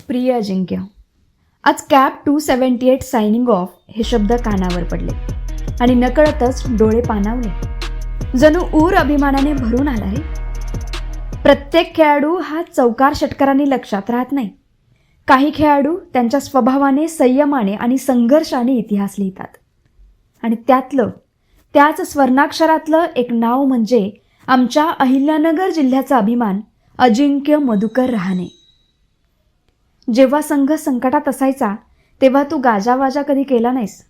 प्रिय अजिंक्य, आज cap 278 signing off हे शब्द कानावर पडले आणि नकळतच डोळे पाणावले. जणू ऊर अभिमानाने भरून आला रे. प्रत्येक खेळाडू हा चौकार षटकारांनी लक्षात राहत नाही. काही खेळाडू त्यांच्या स्वभावाने, संयमाने आणि संघर्षाने इतिहास लिहितात. आणि त्याच स्वर्णाक्षरातलं एक नाव म्हणजे आमच्या अहिल्यानगर जिल्ह्याचा अभिमान अजिंक्य मधुकर रहाणे. जेव्हा संघ संकटात असायचा तेव्हा तू गाजावाजा कधी केला नाहीस.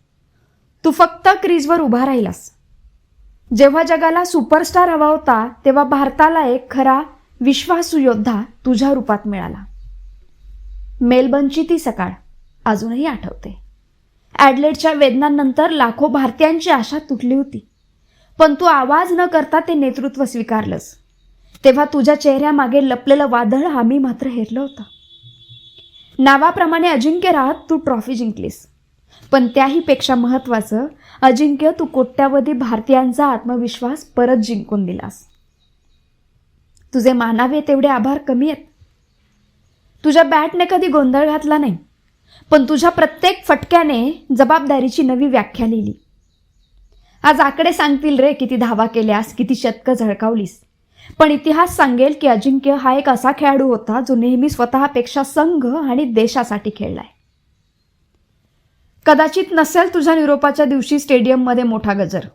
तू फक्त क्रीजवर उभा राहिलास. जेव्हा जगाला सुपरस्टार हवा होता तेव्हा भारताला एक खरा विश्वासू योद्धा तुझ्या रूपात मिळाला. मेलबर्नची ती सकाळ अजूनही आठवते. ॲडलेडच्या वेदनांनंतर लाखो भारतीयांची आशा तुटली होती, पण तू आवाज न करता ते नेतृत्व स्वीकारलंस. तेव्हा तुझ्या चेहऱ्यामागे लपलेलं वादळ आम्ही मात्र हेरलं होतं. नावाप्रमाणे अजिंक्य राहत तू ट्रॉफी जिंकलीस, पण त्याहीपेक्षा महत्त्वाचं, अजिंक्य तू कोट्यावधी भारतीयांचा आत्मविश्वास परत जिंकून दिलास. तुझे मानावे तेवढे आभार कमी आहेत. तुझ्या बॅटने कधी गोंधळ घातला नाही, पण तुझ्या प्रत्येक फटक्याने जबाबदारीची नवी व्याख्या लिहिली. आज आकडे सांगतील रे किती धावा केल्यास, किती शतकं झळकावलीस, पण इतिहास सांगेल की अजिंक्य हा एक असा खेळाडू होता जो नेहमी स्वतःपेक्षा संघ आणि देशासाठी खेळलाय. कदाचित नसेल तुझ्या निरोपाच्या दिवशी स्टेडियममध्ये मोठा गजर,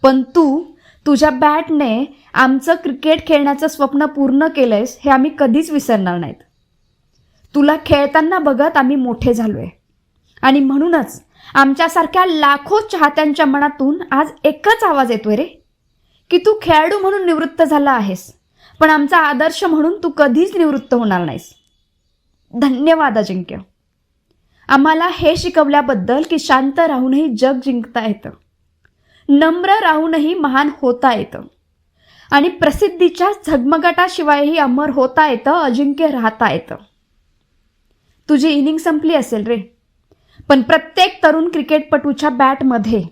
पण तू तुझ्या बॅटने आमचं क्रिकेट खेळण्याचं स्वप्न पूर्ण केलंयस हे आम्ही कधीच विसरणार नाहीत. तुला खेळताना बघत आम्ही मोठे झालोय आणि म्हणूनच आमच्यासारख्या लाखो चाहत्यांच्या मनातून आज एकच आवाज येतोय रे की तू खेळाडू म्हणून निवृत्त झाला आहेस, पण आमचा आदर्श म्हणून तू कधीच निवृत्त होणार नाहीस. धन्यवाद अजिंक्य. आम्हाला हे शिकवल्याबद्दल की शांत राहूनही जग जिंकता येतं, नम्र राहूनही महान होता येतं आणि प्रसिद्धीच्या झगमगाटाशिवायही अमर होता येतं, अजिंक्य राहता येतं. तुझी इनिंग संपली असेल रे, पण प्रत्येक तरुण क्रिकेटपटूच्या बॅटमध्ये,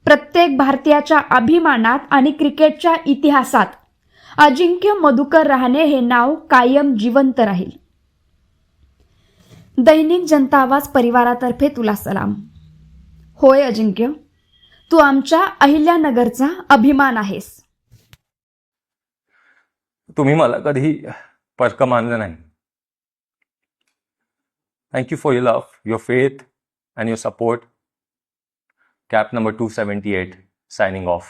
प्रत्येक भारतीयाच्या अभिमानात आणि क्रिकेटच्या इतिहासात अजिंक्य मधुकर रहाणे हे नाव कायम जिवंत राहील. दैनिक जनता आवाज परिवारातर्फे तुला सलाम. होय अजिंक्य, तू आमच्या अहिल्यानगरचा अभिमान आहेस. तुम्ही मला कधी परकं मानलं नाही. Thank you for your love, your faith and your support. Cap number 278 signing off.